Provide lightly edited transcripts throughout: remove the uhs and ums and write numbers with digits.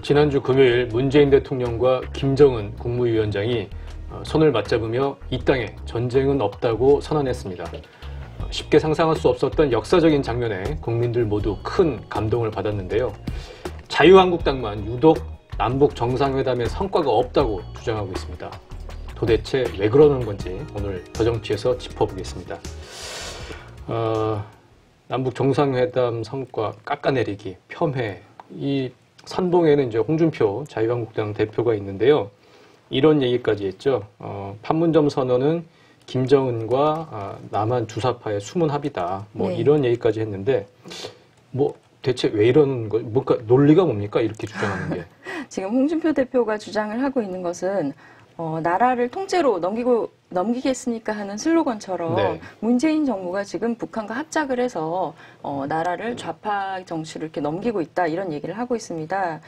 지난주 금요일 문재인 대통령과 김정은 국무위원장이 손을 맞잡으며 이 땅에 전쟁은 없다고 선언했습니다. 쉽게 상상할 수 없었던 역사적인 장면에 국민들 모두 큰 감동을 받았는데요. 자유한국당만 유독 남북 정상회담의 성과가 없다고 주장하고 있습니다. 도대체 왜 그러는 건지 오늘 더정치에서 짚어보겠습니다. 남북 정상회담 성과 깎아내리기, 폄훼, 이 선봉에는 이제 홍준표 자유한국당 대표가 있는데요. 이런 얘기까지 했죠. 판문점 선언은 김정은과 남한 주사파의 숨은 합의다. 뭐 네. 이런 얘기까지 했는데 뭐 대체 왜 이러는 거? 뭔가 논리가 뭡니까? 이렇게 주장하는 게. 지금 홍준표 대표가 주장을 하고 있는 것은 나라를 통째로 넘기겠으니까 하는 슬로건처럼 네. 문재인 정부가 지금 북한과 합작을 해서 나라를 좌파 정치를 이렇게 넘기고 있다 이런 얘기를 하고 있습니다.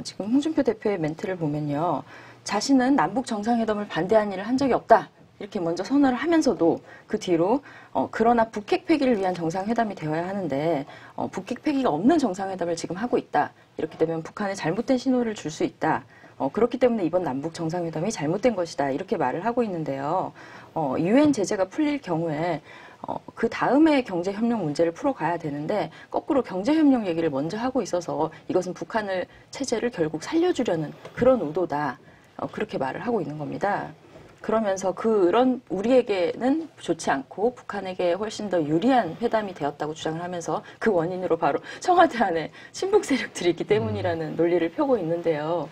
지금 홍준표 대표의 멘트를 보면요. 자신은 남북 정상회담을 반대한 일을 한 적이 없다. 이렇게 먼저 선언을 하면서도 그 뒤로 그러나 북핵 폐기를 위한 정상회담이 되어야 하는데 북핵 폐기가 없는 정상회담을 지금 하고 있다. 이렇게 되면 북한에 잘못된 신호를 줄 수 있다. 그렇기 때문에 이번 남북 정상회담이 잘못된 것이다. 이렇게 말을 하고 있는데요. 유엔 제재가 풀릴 경우에 그 다음에 경제협력 문제를 풀어가야 되는데 거꾸로 경제협력 얘기를 먼저 하고 있어서 이것은 북한을 체제를 결국 살려주려는 그런 의도다. 그렇게 말을 하고 있는 겁니다. 그러면서 그런 우리에게는 좋지 않고 북한에게 훨씬 더 유리한 회담이 되었다고 주장을 하면서 그 원인으로 바로 청와대 안에 친북 세력들이 있기 때문이라는 논리를 펴고 있는데요.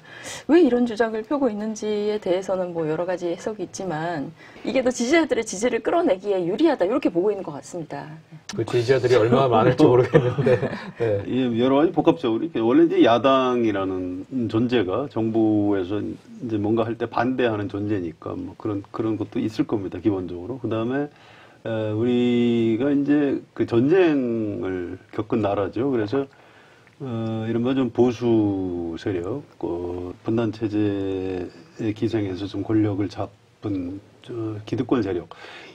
왜 이런 주장을 펴고 있는지에 대해서는 뭐 여러 가지 해석이 있지만 이게 더 지지자들의 지지를 끌어내기에 유리하다 이렇게 보고 있는 것 같습니다. 그 지지자들이 얼마나 많을지 모르겠는데. 네. 예, 여러 가지 복합적으로 원래 이제 야당이라는 존재가 정부에서 이제 뭔가 할 때 반대하는 존재니까 뭐 그런 것도 있을 겁니다, 기본적으로. 그 다음에 우리가 이제 그 전쟁을 겪은 나라죠. 그래서 이른바 좀 보수 세력, 분단 체제의 기생에서 좀 권력을 잡은 기득권 세력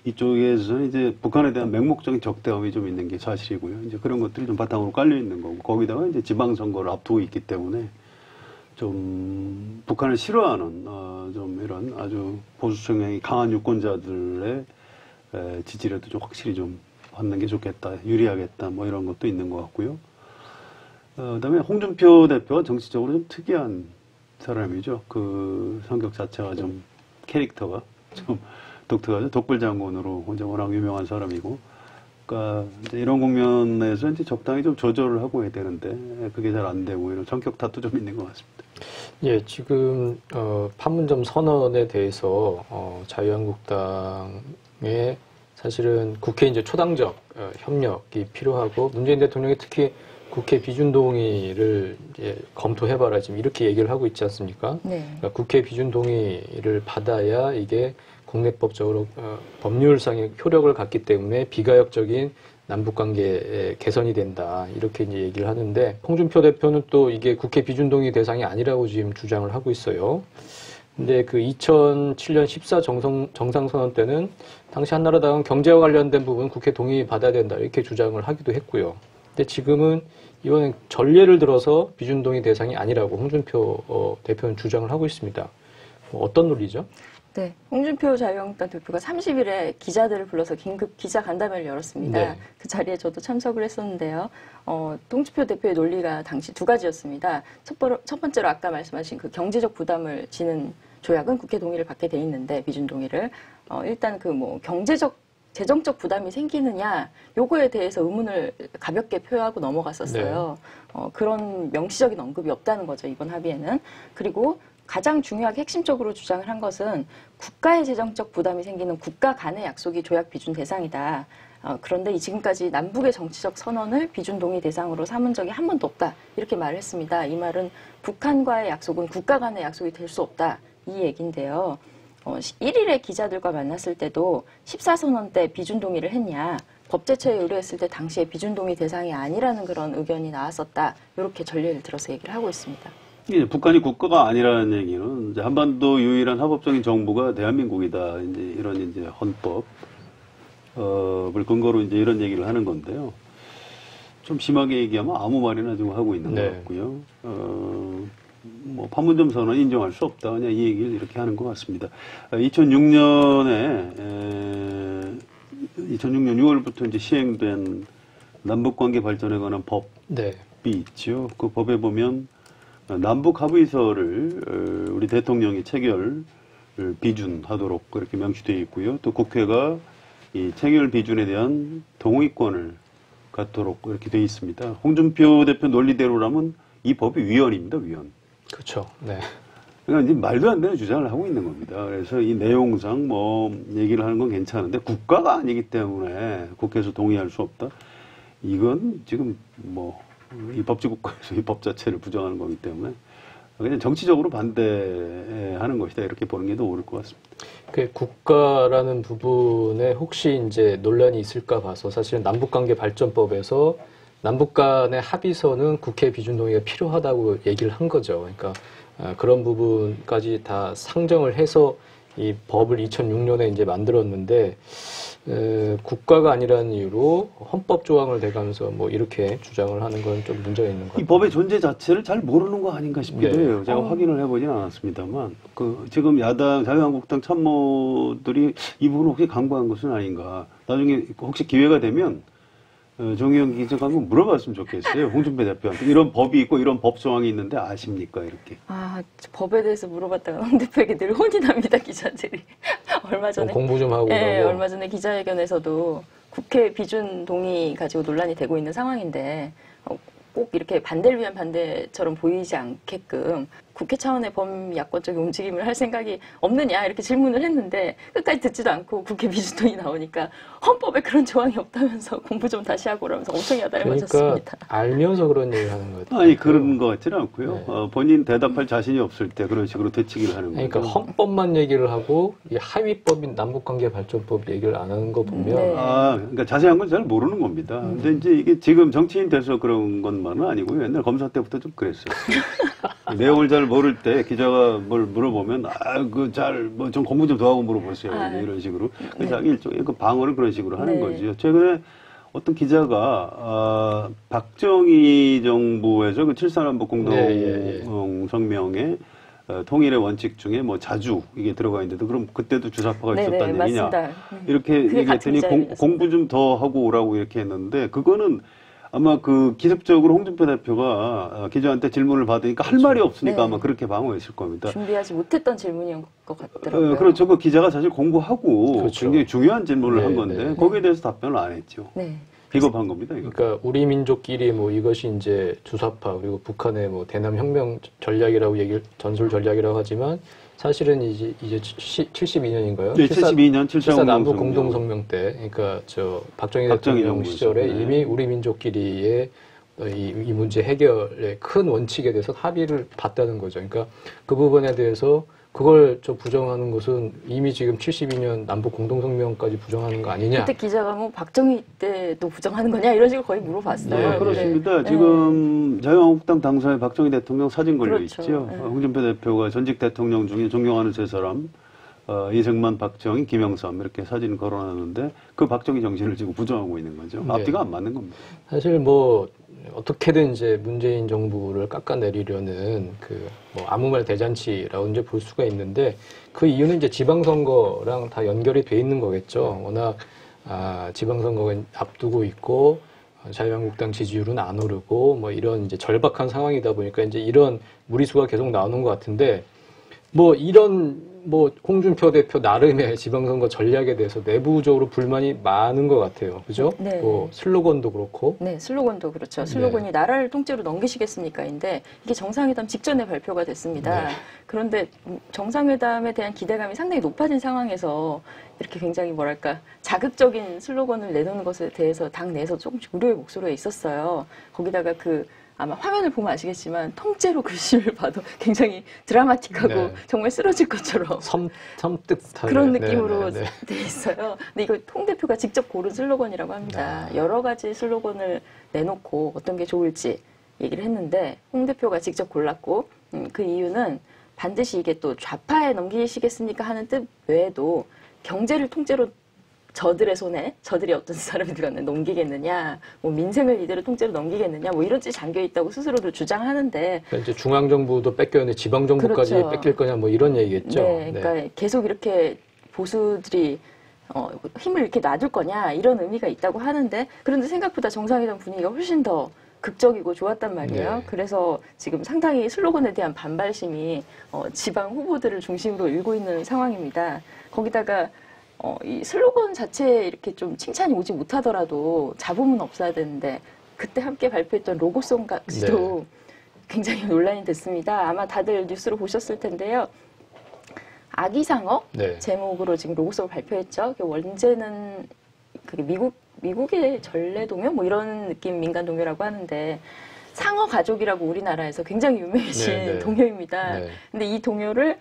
이쪽에서 이제 북한에 대한 맹목적인 적대감이 좀 있는 게 사실이고요. 이제 그런 것들이 좀 바탕으로 깔려 있는 거고 거기다가 이제 지방선거를 앞두고 있기 때문에 좀 북한을 싫어하는 좀 이런 아주 보수 성향이 강한 유권자들의 지지라도 좀 확실히 좀 받는 게 좋겠다, 유리하겠다, 뭐 이런 것도 있는 것 같고요. 그다음에 홍준표 대표가 정치적으로 좀 특이한 사람이죠. 그 성격 자체가 좀 캐릭터가 좀 독특하죠. 독불장군으로 혼자 워낙 유명한 사람이고, 그러니까 이제 이런 국면에서 이제 적당히 좀 조절을 하고 해야 되는데 그게 잘 안 되고 이런 성격 탓도 좀 있는 것 같습니다. 예, 지금 판문점 선언에 대해서 자유한국당의 사실은 국회 이제 초당적 협력이 필요하고 문재인 대통령이 특히 국회 비준동의를 이제 검토해봐라 지금 이렇게 얘기를 하고 있지 않습니까? 네. 그러니까 국회 비준동의를 받아야 이게 국내법적으로 법률상의 효력을 갖기 때문에 비가역적인 남북관계 개선이 된다 이렇게 이제 얘기를 하는데 홍준표 대표는 또 이게 국회 비준동의 대상이 아니라고 지금 주장을 하고 있어요. 근데 그 2007년 14 정상선언 때는 당시 한나라당은 경제와 관련된 부분 국회 동의 받아야 된다 이렇게 주장을 하기도 했고요. 근데 지금은 이번엔 전례를 들어서 비준동의 대상이 아니라고 홍준표 대표는 주장을 하고 있습니다. 어떤 논리죠? 네, 홍준표 자유한국당 대표가 30일에 기자들을 불러서 긴급 기자 간담회를 열었습니다. 네. 그 자리에 저도 참석을 했었는데요. 홍준표 대표의 논리가 당시 두 가지였습니다. 첫 번째로 아까 말씀하신 그 경제적 부담을 지는 조약은 국회 동의를 받게 돼 있는데 비준 동의를 일단 그 뭐 경제적 재정적 부담이 생기느냐 요거에 대해서 의문을 가볍게 표하고 넘어갔었어요. 그런 명시적인 언급이 없다는 거죠 이번 합의에는. 그리고 가장 중요하게 핵심적으로 주장을 한 것은 국가의 재정적 부담이 생기는 국가 간의 약속이 조약 비준 대상이다. 그런데 지금까지 남북의 정치적 선언을 비준 동의 대상으로 삼은 적이 한 번도 없다. 이렇게 말을 했습니다. 이 말은 북한과의 약속은 국가 간의 약속이 될 수 없다. 이 얘기인데요. 1일에 기자들과 만났을 때도 14선언 때 비준 동의를 했냐. 법제처에 의뢰했을 때 당시에 비준 동의 대상이 아니라는 그런 의견이 나왔었다. 이렇게 전례를 들어서 얘기를 하고 있습니다. 예, 북한이 국가가 아니라는 얘기는 이제 한반도 유일한 합법적인 정부가 대한민국이다. 이제 이런 이제 헌법을 근거로 이제 이런 얘기를 하는 건데요. 좀 심하게 얘기하면 아무 말이나 지금 하고 있는 것 같고요. 뭐 판문점 선언 인정할 수 없다. 그냥 이 얘기를 이렇게 하는 것 같습니다. 2006년 6월부터 이제 시행된 남북관계 발전에 관한 법이 네. 있죠. 그 법에 보면 남북 합의서를 우리 대통령이 체결 비준하도록 그렇게 명시되어 있고요. 또 국회가 이 체결 비준에 대한 동의권을 갖도록 이렇게 되어 있습니다. 홍준표 대표 논리대로라면 이 법이 위헌입니다, 위헌. 그렇죠. 네. 그러니까 이제 말도 안 되는 주장을 하고 있는 겁니다. 그래서 이 내용상 뭐 얘기를 하는 건 괜찮은데 국가가 아니기 때문에 국회에서 동의할 수 없다. 이건 지금 뭐 이 법치국가에서 이 법 자체를 부정하는 거기 때문에 그냥 정치적으로 반대하는 것이다. 이렇게 보는 게 더 옳을 것 같습니다. 그 국가라는 부분에 혹시 이제 논란이 있을까 봐서 사실은 남북관계 발전법에서 남북 간의 합의서는 국회 비준 동의가 필요하다고 얘기를 한 거죠. 그러니까 그런 부분까지 다 상정을 해서 이 법을 2006년에 이제 만들었는데 국가가 아니라는 이유로 헌법 조항을 대가면서 뭐 이렇게 주장을 하는 건 좀 문제가 있는 것 같아요. 이 법의 존재 자체를 잘 모르는 거 아닌가 싶기도 네. 해요. 제가 확인을 해보진 않았습니다만, 지금 야당, 자유한국당 참모들이 이 부분을 혹시 강구한 것은 아닌가. 나중에 혹시 기회가 되면, 정의용 기자가 한번 물어봤으면 좋겠어요. 홍준표 대표한테. 이런 법이 있고 이런 법 조항이 있는데 아십니까? 이렇게. 아, 법에 대해서 물어봤다가 홍 대표에게 늘 혼이 납니다, 기자들이. 얼마 전에. 공부 좀 하고. 네, 그러고. 얼마 전에 기자회견에서도 국회 비준 동의 가지고 논란이 되고 있는 상황인데 꼭 이렇게 반대를 위한 반대처럼 보이지 않게끔 국회 차원의 범야권적인 움직임을 할 생각이 없느냐 이렇게 질문을 했는데 끝까지 듣지도 않고 국회 비준 동의 나오니까 헌법에 그런 조항이 없다면서 공부 좀 다시 하고 그러면서 엄청 야단을 그러니까 맞았습니다. 알면서 그런 얘기를 하는 것 같아요. 아니, 그런 것 같지는 않고요. 네. 본인 대답할 자신이 없을 때 그런 식으로 되치기를 하는 거예요. 그러니까 헌법만 얘기를 하고 이 하위법인 남북관계발전법 얘기를 안 하는 거 보면 네. 그러니까 자세한 건 잘 모르는 겁니다. 근데 이제 이게 지금 정치인 돼서 그런 것만은 아니고요. 옛날 검사 때부터 좀 그랬어요. 내용을 잘 모를 때 기자가 뭘 물어보면 뭐 좀 공부 좀 더 하고 물어보세요. 이런 식으로. 네. 자기 일종의 그 방어를 그런 식으로 하는 네. 거죠. 최근에 어떤 기자가 박정희 정부에서 그 7.4남북 공동 네, 성명에 통일의 원칙 중에 뭐 자주 이게 들어가 있는데도 그럼 그때도 주사파가 네네, 있었다는 얘기냐 맞습니다. 이렇게 그게 같은 얘기했더니 기자회견이었습니다. 공부 좀 더 하고 오라고 이렇게 했는데 그거는 아마 그 기습적으로 홍준표 대표가 기자한테 질문을 받으니까 할 말이 없으니까 네. 아마 그렇게 방어했을 겁니다. 준비하지 못했던 질문인 것 같더라고요. 그렇죠. 그 기자가 사실 공부하고 그렇죠. 굉장히 중요한 질문을 네, 한 건데 네. 거기에 대해서 답변을 안 했죠. 네. 비겁한 겁니다. 이거. 그러니까 우리 민족끼리 뭐 이것이 이제 주사파 그리고 북한의 뭐 대남 혁명 전략이라고 전술 전략이라고 하지만 사실은 이제 72년인가요? 네, 72년 7.4 남북 공동성명. 공동성명 때, 그러니까 박정희 박정희 대통령 정부 시절에 있었죠. 네. 이미 우리 민족끼리의 이 문제 해결의 큰 원칙에 대해서 합의를 봤다는 거죠. 그러니까 그 부분에 대해서 그걸 좀 부정하는 것은 이미 지금 72년 남북 공동성명까지 부정하는 거 아니냐? 그때 기자가 뭐 박정희 때도 부정하는 거냐 이런 식으로 거의 물어봤어요. 네, 그렇습니다. 네. 지금 자유한국당 당사의 박정희 대통령 사진 걸려 그렇죠. 있죠. 네. 홍준표 대표가 전직 대통령 중에 존경하는 세 사람, 이승만, 박정희, 김영삼 이렇게 사진 걸어놨는데 그 박정희 정신을 지금 부정하고 있는 거죠. 네. 앞뒤가 안 맞는 겁니다. 사실 뭐 어떻게든 이제 문재인 정부를 깎아내리려는 뭐 아무 말 대잔치라고 이제 볼 수가 있는데 그 이유는 이제 지방선거랑 다 연결이 돼 있는 거겠죠. 워낙 지방선거가 앞두고 있고 자유한국당 지지율은 안 오르고 뭐 이런 이제 절박한 상황이다 보니까 이제 이런 무리수가 계속 나오는 것 같은데 뭐 이런 뭐 홍준표 대표 나름의 지방선거 전략에 대해서 내부적으로 불만이 많은 것 같아요. 그죠? 네. 뭐 슬로건도 그렇고. 네, 슬로건도 그렇죠. 슬로건이 나라를 통째로 넘기시겠습니까인데 이게 정상회담 직전에 발표가 됐습니다. 네. 그런데 정상회담에 대한 기대감이 상당히 높아진 상황에서 이렇게 굉장히 뭐랄까 자극적인 슬로건을 내놓는 것에 대해서 당 내에서 조금씩 우려의 목소리가 있었어요. 거기다가 아마 화면을 보면 아시겠지만 통째로 글씨를 봐도 굉장히 드라마틱하고 네. 정말 쓰러질 것처럼 섬뜩한 그런 네, 느낌으로 네, 네. 돼 있어요. 근데 이거 홍 대표가 직접 고른 슬로건이라고 합니다. 여러 가지 슬로건을 내놓고 어떤 게 좋을지 얘기를 했는데 홍 대표가 직접 골랐고 그 이유는 반드시 이게 또 좌파에 넘기시겠습니까 하는 뜻 외에도 경제를 통째로 저들의 손에 저들이 어떤 사람들한테 넘기겠느냐, 뭐 민생을 이대로 통째로 넘기겠느냐, 뭐 이런 뜻이 잠겨 있다고 스스로도 주장하는데 그러니까 이제 중앙 정부도 뺏겼는데 지방 정부까지 그렇죠. 뺏길 거냐 뭐 이런 얘기겠죠. 네, 그러니까 계속 이렇게 보수들이 힘을 이렇게 놔둘 거냐 이런 의미가 있다고 하는데 그런데 생각보다 정상회담 분위기가 훨씬 더 극적이고 좋았단 말이에요. 네. 그래서 지금 상당히 슬로건에 대한 반발심이 지방 후보들을 중심으로 일고 있는 상황입니다. 거기다가 이 슬로건 자체에 이렇게 좀 칭찬이 오지 못하더라도 잡음은 없어야 되는데 그때 함께 발표했던 로고송까지도 굉장히 논란이 됐습니다. 아마 다들 뉴스로 보셨을 텐데요. 아기상어 네. 제목으로 지금 로고송을 발표했죠. 원제는 그게 미국의 전래동요 뭐 이런 느낌 민간 동요라고 하는데 상어 가족이라고 우리나라에서 굉장히 유명해진 네, 네. 동요입니다. 네. 근데 이 동요를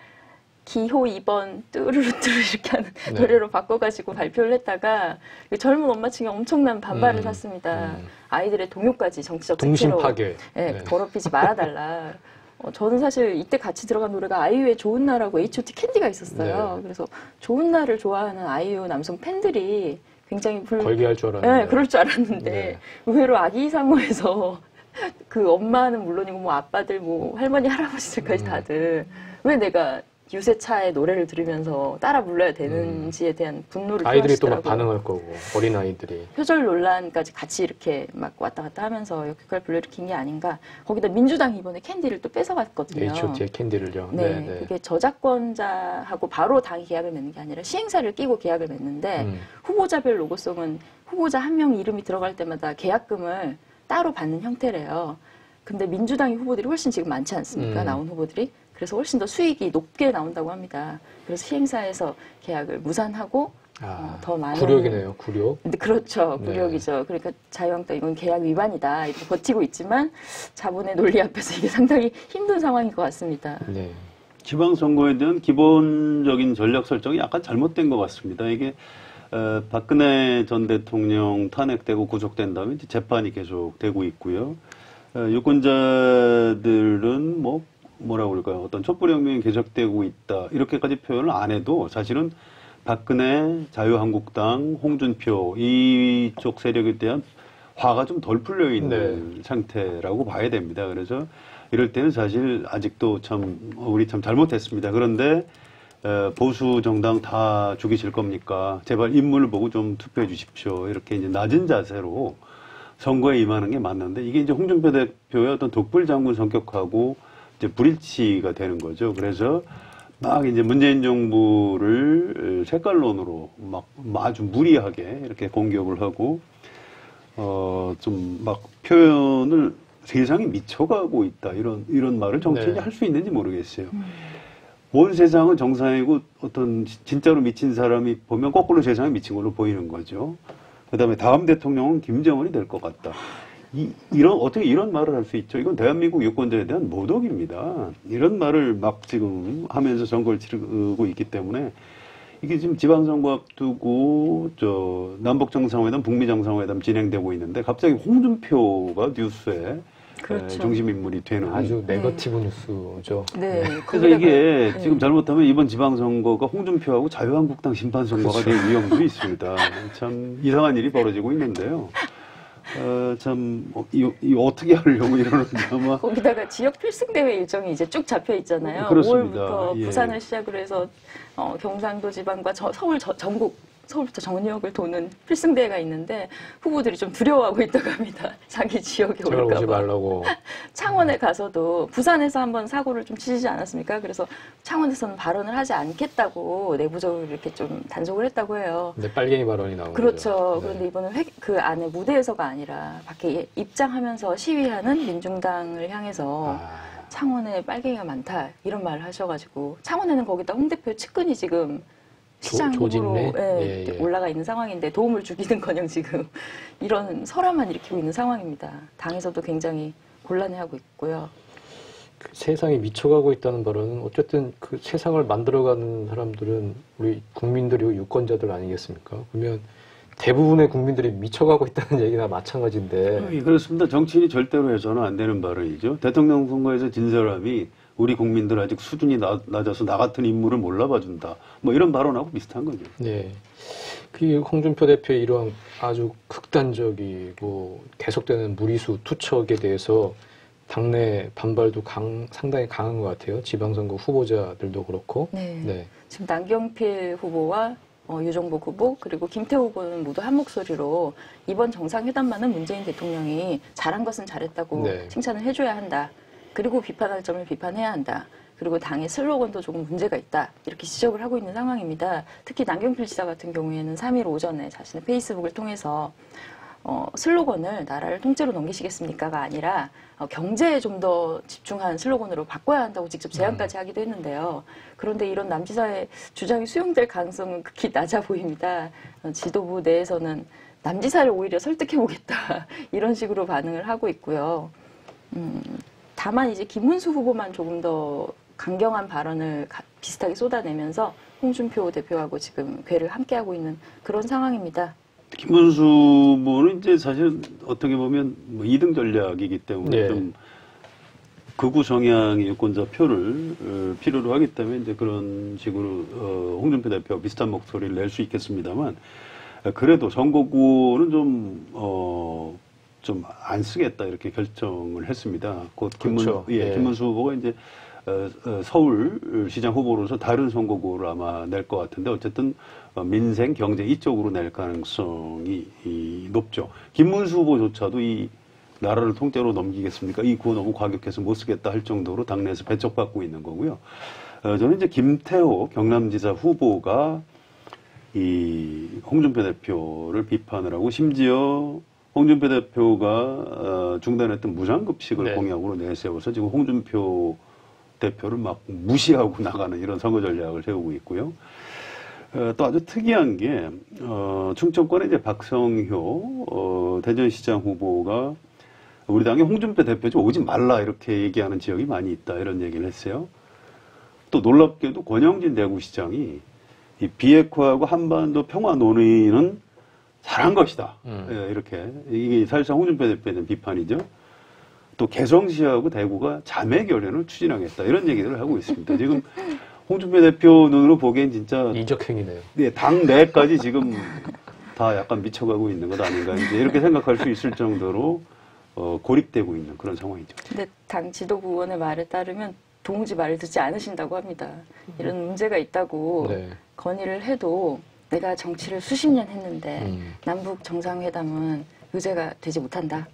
기호 2번 뚜루루뚜루 이렇게 하는 네. 노래로 바꿔가지고 발표를 했다가 젊은 엄마층이 엄청난 반발을 샀습니다. 아이들의 동요까지 정치적 동심 특혜로 파괴. 예, 네. 더럽히지 말아달라. 저는 사실 이때 같이 들어간 노래가 아이유의 좋은 날하고 H.O.T 캔디가 있었어요. 네. 그래서 좋은 날을 좋아하는 아이유 남성 팬들이 굉장히 걸게 할 줄 알았는데. 네, 그럴 줄 알았는데 네. 의외로 아기상어에서 그 엄마는 물론이고 뭐 아빠들 뭐 할머니 할아버지들까지 다들 왜 내가 유세차의 노래를 들으면서 따라 불러야 되는지에 대한 분노를 아이들이 또 막 표하시더라고요. 반응할 거고 어린 아이들이. 표절 논란까지 같이 이렇게 막 왔다 갔다 하면서 역효과를 불러일으킨 게 아닌가. 거기다 민주당이 이번에 캔디를 또 뺏어갔거든요. H.O.T의 캔디를요. 네, 네. 그게 저작권자하고 바로 당이 계약을 맺는 게 아니라 시행사를 끼고 계약을 맺는데 후보자별 로고송은 후보자 한 명 이름이 들어갈 때마다 계약금을 따로 받는 형태래요. 근데 민주당의 후보들이 훨씬 지금 많지 않습니까? 나온 후보들이. 그래서 훨씬 더 수익이 높게 나온다고 합니다. 그래서 시행사에서 계약을 무산하고 더 많은 굴욕이네요. 굴욕. 근데 그렇죠. 네. 굴욕이죠. 그러니까 자유한국당 이건 계약 위반이다. 이렇게 버티고 있지만 자본의 논리 앞에서 이게 상당히 힘든 상황인 것 같습니다. 네. 지방선거에 대한 기본적인 전략 설정이 약간 잘못된 것 같습니다. 이게 박근혜 전 대통령 탄핵되고 구속된 다음에 이제 재판이 계속 되고 있고요. 유권자들은 뭐라고 그럴까요? 어떤 촛불혁명이 계속되고 있다. 이렇게까지 표현을 안 해도 사실은 박근혜, 자유한국당, 홍준표 이쪽 세력에 대한 화가 좀 덜 풀려 있는 상태라고 봐야 됩니다. 그래서 이럴 때는 사실 아직도 우리 참 잘못했습니다. 그런데 보수 정당 다 죽이실 겁니까? 제발 인물을 보고 좀 투표해 주십시오. 이렇게 이제 낮은 자세로 선거에 임하는 게 맞는데 이게 이제 홍준표 대표의 어떤 독불 장군 성격하고 이제 불일치가 되는 거죠. 그래서 막 이제 문재인 정부를 색깔론으로 막 아주 무리하게 이렇게 공격을 하고 좀 막 표현을 세상이 미쳐가고 있다 이런 말을 정치인이 할 수 있는지 모르겠어요. 온 세상은 정상이고 어떤 진짜로 미친 사람이 보면 거꾸로 세상에 미친 걸로 보이는 거죠. 그다음에 다음 대통령은 김정은이 될 것 같다. 어떻게 이런 말을 할 수 있죠? 이건 대한민국 유권자에 대한 모독입니다. 이런 말을 막 지금 하면서 선거를 치르고 있기 때문에 이게 지금 지방선거 앞두고 남북 정상회담, 북미 정상회담 진행되고 있는데 갑자기 홍준표가 뉴스에 그렇죠. 중심 인물이 되는 아주 네거티브 뉴스죠. 네. 그래서 이게 지금 잘못하면 이번 지방선거가 홍준표하고 자유한국당 심판선거가 될 위험도 있습니다. 참 이상한 일이 벌어지고 있는데요. 어떻게 하려고 이러는지 아마. 거기다가 지역 필승대회 일정이 이제 쭉 잡혀 있잖아요. 그렇습니다. 5월부터 예. 부산을 시작으로 해서 경상도 지방과 전국 서울부터 전역을 도는 필승대회가 있는데 후보들이 좀 두려워하고 있다고 합니다. 자기 지역에 제발 오지 올까 봐. 말라고. 창원에 가서도 부산에서 한번 사고를 좀 치지 않았습니까? 그래서 창원에서는 발언을 하지 않겠다고 내부적으로 이렇게 좀 단속을 했다고 해요. 근데 빨갱이 발언이 나온 그렇죠. 거죠. 그런데 이번엔 그 안에 무대에서가 아니라 밖에 입장하면서 시위하는 민중당을 향해서 창원에 빨갱이가 많다 이런 말을 하셔가지고 창원에는 거기다 홍 대표 측근이 지금 시장 후보로 조진래? 예. 올라가 있는 상황인데 도움을 주기는커녕 지금 이런 설화만 일으키고 있는 상황입니다. 당에서도 굉장히 곤란해하고 있고요. 그 세상이 미쳐가고 있다는 발언은 어쨌든 그 세상을 만들어가는 사람들은 우리 국민들이고 유권자들 아니겠습니까? 그러면 대부분의 국민들이 미쳐가고 있다는 얘기나 마찬가지인데. 그렇습니다. 정치인이 절대로 해서는 안 되는 발언이죠. 대통령 선거에서 진 사람이 우리 국민들 아직 수준이 낮아서 나 같은 인물을 몰라봐준다. 뭐 이런 발언하고 비슷한 거죠. 네. 그 홍준표 대표의 이런 아주 극단적이고 계속되는 무리수 투척에 대해서 당내 반발도 상당히 강한 것 같아요. 지방선거 후보자들도 그렇고. 네. 네. 지금 남경필 후보와 유정복 후보 그리고 김태호 후보는 모두 한 목소리로 이번 정상회담만은 문재인 대통령이 잘한 것은 잘했다고 네. 칭찬을 해줘야 한다. 그리고 비판할 점을 비판해야 한다. 그리고 당의 슬로건도 조금 문제가 있다. 이렇게 지적을 하고 있는 상황입니다. 특히 남경필 지사 같은 경우에는 3일 오전에 자신의 페이스북을 통해서 슬로건을 나라를 통째로 넘기시겠습니까가 아니라 경제에 좀 더 집중한 슬로건으로 바꿔야 한다고 직접 제안까지 하기도 했는데요. 그런데 이런 남 지사의 주장이 수용될 가능성은 극히 낮아 보입니다. 지도부 내에서는 남 지사를 오히려 설득해보겠다 이런 식으로 반응을 하고 있고요. 다만 이제 김문수 후보만 조금 더 강경한 발언을 비슷하게 쏟아내면서 홍준표 대표하고 지금 궤를 함께하고 있는 그런 상황입니다. 김문수 후보는 이제 사실 어떻게 보면 뭐 2등 전략이기 때문에 네. 좀 극우 성향의 유권자 표를 필요로 하기 때문에 이제 그런 식으로 홍준표 대표와 비슷한 목소리를 낼 수 있겠습니다만 그래도 선거구는 좀 안 쓰겠다 이렇게 결정을 했습니다. 곧 그렇죠. 예. 김문수 후보가 이제 서울시장 후보로서 다른 선거구를 아마 낼 것 같은데 어쨌든 민생, 경제 이쪽으로 낼 가능성이 높죠. 김문수 후보조차도 이 나라를 통째로 넘기겠습니까? 이 구호 너무 과격해서 못 쓰겠다 할 정도로 당내에서 배척받고 있는 거고요. 저는 이제 김태호 경남지사 후보가 이 홍준표 대표를 비판을 하고 심지어 홍준표 대표가 중단했던 무상급식을 네. 공약으로 내세워서 지금 홍준표 대표를 막 무시하고 나가는 이런 선거 전략을 세우고 있고요. 또 아주 특이한 게 충청권의 이제 박성효 대전시장 후보가 우리 당의 홍준표 대표 좀 오지 말라 이렇게 얘기하는 지역이 많이 있다 이런 얘기를 했어요. 또 놀랍게도 권영진 대구시장이 이 비핵화하고 한반도 평화 논의는 잘한 것이다. 이렇게 이게 사실상 홍준표 대표에 대한 비판이죠. 또 개성시하고 대구가 자매 결연을 추진하겠다 이런 얘기들을 하고 있습니다. 지금 홍준표 대표 눈으로 보기엔 진짜 이적행위네요. 네, 당 내까지 지금 다 약간 미쳐가고 있는 것 아닌가 이제 이렇게 생각할 수 있을 정도로 고립되고 있는 그런 상황이죠. 근데 당 지도부 의원의 말에 따르면 도무지 말을 듣지 않으신다고 합니다. 이런 문제가 있다고 네. 건의를 해도 내가 정치를 수십 년 했는데 남북 정상회담은 의제가 되지 못한다.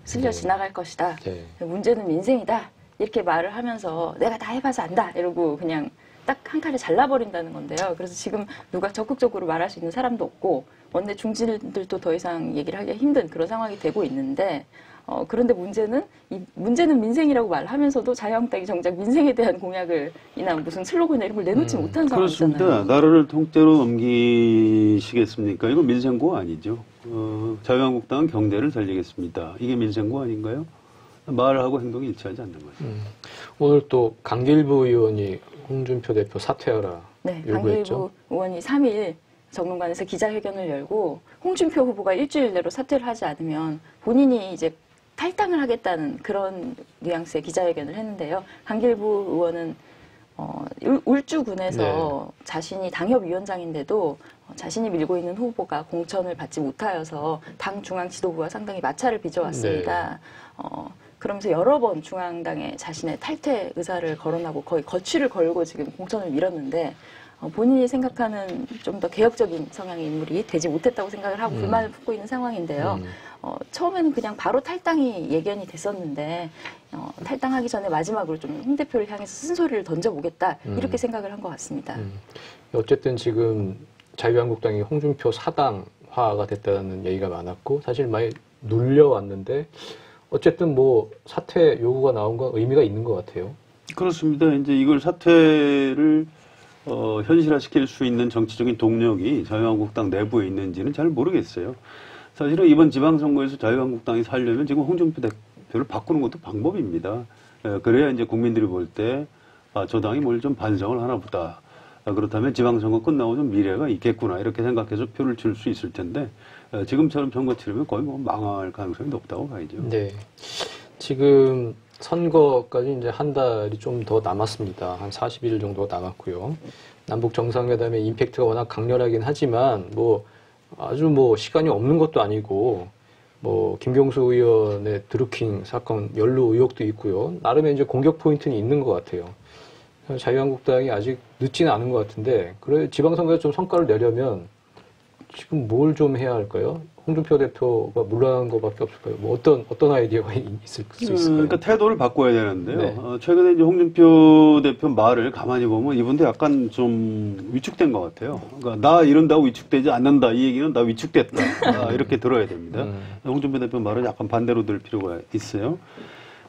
쓸려 지나갈 것이다. 네. 문제는 민생이다. 이렇게 말을 하면서 내가 다 해봐서 안다. 이러고 그냥 딱 한 칼에 잘라버린다는 건데요. 그래서 지금 누가 적극적으로 말할 수 있는 사람도 없고 원내 중진들도 더 이상 얘기를 하기가 힘든 그런 상황이 되고 있는데 그런데 문제는 민생이라고 말하면서도 자유한국당이 정작 민생에 대한 공약을 이나 무슨 슬로건이나 이런 걸 내놓지 못한 상황이잖아요. 그렇습니다. 나라를 통째로 넘기시겠습니까? 이거 민생구 아니죠. 자유한국당은 경제를 살리겠습니다. 이게 민생구 아닌가요? 말하고 행동이 일치하지 않는 거죠. 오늘 또 강길부 의원이 홍준표 대표 사퇴하라 네, 요구했죠. 강길부 의원이 3일 정론관에서 기자회견을 열고 홍준표 후보가 일주일 내로 사퇴를 하지 않으면 본인이 이제 탈당을 하겠다는 그런 뉘앙스의 기자회견을 했는데요. 강길부 의원은 울주군에서 네. 자신이 당협위원장인데도 자신이 밀고 있는 후보가 공천을 받지 못하여서 당 중앙 지도부와 상당히 마찰을 빚어왔습니다. 그러면서 여러 번 중앙당에 자신의 탈퇴 의사를 거론하고 거의 거취를 걸고 지금 공천을 밀었는데 본인이 생각하는 좀 더 개혁적인 성향의 인물이 되지 못했다고 생각을 하고 불만을 품고 있는 상황인데요. 처음에는 그냥 바로 탈당이 예견이 됐었는데 탈당하기 전에 마지막으로 좀 홍 대표를 향해서 쓴소리를 던져보겠다 이렇게 생각을 한 것 같습니다. 어쨌든 지금 자유한국당이 홍준표 사당화가 됐다는 얘기가 많았고 사실 많이 눌려왔는데 어쨌든 뭐 사퇴 요구가 나온 건 의미가 있는 것 같아요. 그렇습니다. 이제 이걸 사퇴를 현실화시킬 수 있는 정치적인 동력이 자유한국당 내부에 있는지는 잘 모르겠어요. 사실은 이번 지방선거에서 자유한국당이 살려면 지금 홍준표 대표를 바꾸는 것도 방법입니다. 그래야 이제 국민들이 볼 때, 저 당이 뭘 좀 반성을 하나 보다. 그렇다면 지방선거 끝나고 좀 미래가 있겠구나. 이렇게 생각해서 표를 줄 수 있을 텐데, 지금처럼 선거 치르면 거의 뭐 망할 가능성이 높다고 봐야죠. 네. 지금 선거까지 이제 한 달이 좀 더 남았습니다. 한 40일 정도 남았고요. 남북 정상회담의 임팩트가 워낙 강렬하긴 하지만 뭐 아주 뭐 시간이 없는 것도 아니고 뭐 김경수 의원의 드루킹 사건 연루 의혹도 있고요. 나름의 이제 공격 포인트는 있는 것 같아요. 자유한국당이 아직 늦지는 않은 것 같은데 그래 지방선거에 좀 성과를 내려면 지금 뭘 좀 해야 할까요? 홍준표 대표가 물러난 것밖에 없을까요? 뭐 어떤 아이디어가 있을 수 있을까요? 그러니까 태도를 바꿔야 되는데요. 네. 최근에 이제 홍준표 대표 말을 가만히 보면 이분도 약간 좀 위축된 것 같아요. 그러니까 나 이런다고 위축되지 않는다. 이 얘기는 나 위축됐다. 이렇게 들어야 됩니다. 홍준표 대표 말은 약간 반대로 들 필요가 있어요.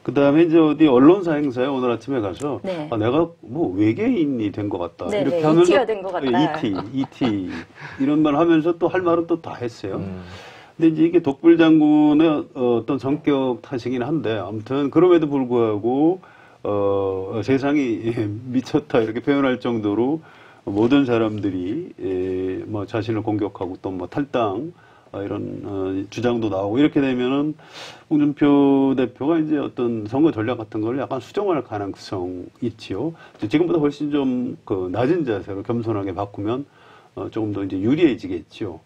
그 다음에 이제 어디 언론사 행사에 오늘 아침에 가서 네. 내가 뭐 외계인이 된 것 같다. 네, 이렇게 네, 하면서 ET가 된 것 같다. ET 이런 말 하면서 또 할 말은 또 다 했어요. 근데 이제 이게 독불 장군의 어떤 성격 탓이긴 한데 아무튼 그럼에도 불구하고 세상이 미쳤다 이렇게 표현할 정도로 모든 사람들이 뭐 자신을 공격하고 또 뭐 탈당 이런 주장도 나오고 이렇게 되면은 홍준표 대표가 이제 어떤 선거 전략 같은 걸 약간 수정할 가능성 있지요. 지금보다 훨씬 좀 그 낮은 자세로 겸손하게 바꾸면 조금 더 이제 유리해지겠지요.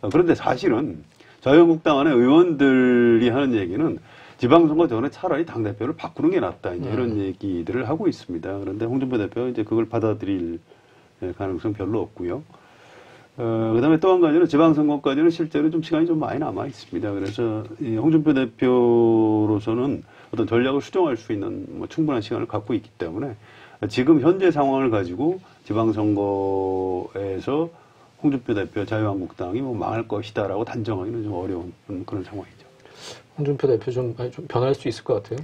그런데 사실은 자유한국당 안에 의원들이 하는 얘기는 지방선거 전에 차라리 당대표를 바꾸는 게 낫다. 이제 이런 얘기들을 하고 있습니다. 그런데 홍준표 대표가 이제 그걸 받아들일 가능성 별로 없고요. 그 다음에 또 한 가지는 지방선거까지는 실제로 좀 시간이 좀 많이 남아 있습니다. 그래서 이 홍준표 대표로서는 어떤 전략을 수정할 수 있는 뭐 충분한 시간을 갖고 있기 때문에 지금 현재 상황을 가지고 지방선거에서 홍준표 대표 자유한국당이 뭐 망할 것이다라고 단정하기는 좀 어려운 그런 상황이죠. 홍준표 대표 좀 변할 수 있을 것 같아요.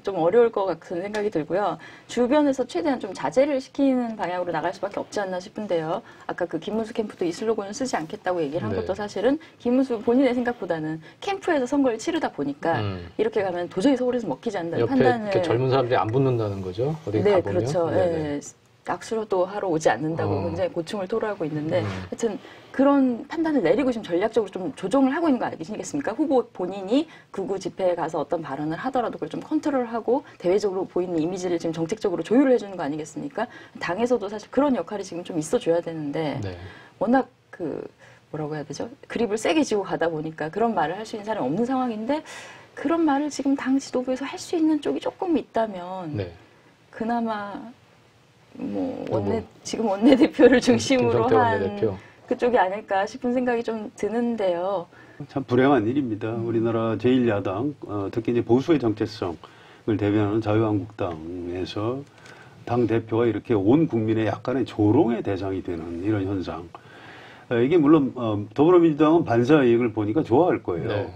좀 어려울 것 같은 생각이 들고요. 주변에서 최대한 좀 자제를 시키는 방향으로 나갈 수밖에 없지 않나 싶은데요. 아까 그 김문수 캠프도 이 슬로건을 쓰지 않겠다고 얘기를 한 네. 것도 사실은 김문수 본인의 생각보다는 캠프에서 선거를 치르다 보니까 이렇게 가면 도저히 서울에서 먹히지 않는다는 옆에 판단을. 이렇게 젊은 사람들이 안 붙는다는 거죠. 어디 네, 가보면. 그렇죠. 네네. 예, 악수로도 하러 오지 않는다고 굉장히 고충을 토로하고 있는데 하여튼 그런 판단을 내리고 지금 전략적으로 좀 조정을 하고 있는 거 아니겠습니까? 후보 본인이 극우 집회에 가서 어떤 발언을 하더라도 그걸 좀 컨트롤하고 대외적으로 보이는 이미지를 지금 정책적으로 조율을 해주는 거 아니겠습니까? 당에서도 사실 그런 역할이 지금 좀 있어줘야 되는데 네. 워낙 뭐라고 해야 되죠? 그립을 세게 쥐고 가다 보니까 그런 말을 할 수 있는 사람이 없는 상황인데 그런 말을 지금 당 지도부에서 할 수 있는 쪽이 조금 있다면 네. 그나마 뭐 지금 원내대표를 중심으로 김성태 한 원내대표. 그쪽이 아닐까 싶은 생각이 좀 드는데요. 참 불행한 일입니다. 우리나라 제1야당, 특히 이제 보수의 정체성을 대변하는 자유한국당에서 당 대표가 이렇게 온 국민의 약간의 조롱의 대상이 되는 이런 현상. 이게 물론 더불어민주당은 반사 이익을 보니까 좋아할 거예요. 네.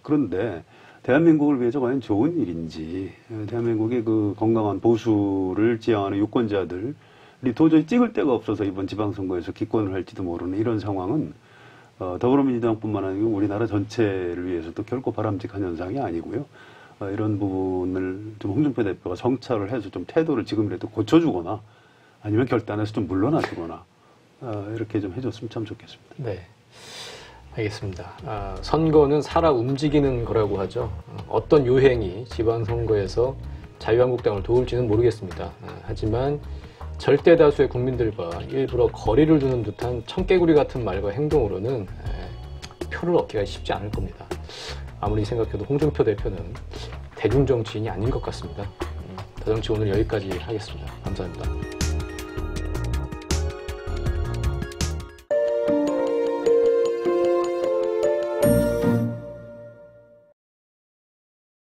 그런데 대한민국을 위해서 과연 좋은 일인지, 대한민국의 그 건강한 보수를 지향하는 유권자들이 도저히 찍을 데가 없어서 이번 지방선거에서 기권을 할지도 모르는 이런 상황은 더불어민주당뿐만 아니고 우리나라 전체를 위해서도 결코 바람직한 현상이 아니고요. 이런 부분을 좀 홍준표 대표가 성찰을 해서 좀 태도를 지금이라도 고쳐주거나 아니면 결단해서 좀 물러나주거나 이렇게 좀 해줬으면 참 좋겠습니다. 네. 알겠습니다. 선거는 살아 움직이는 거라고 하죠. 어떤 유행이 지방선거에서 자유한국당을 도울지는 모르겠습니다. 하지만 절대 다수의 국민들과 일부러 거리를 두는 듯한 청개구리 같은 말과 행동으로는 표를 얻기가 쉽지 않을 겁니다. 아무리 생각해도 홍준표 대표는 대중정치인이 아닌 것 같습니다. 더정치 오늘 여기까지 하겠습니다. 감사합니다.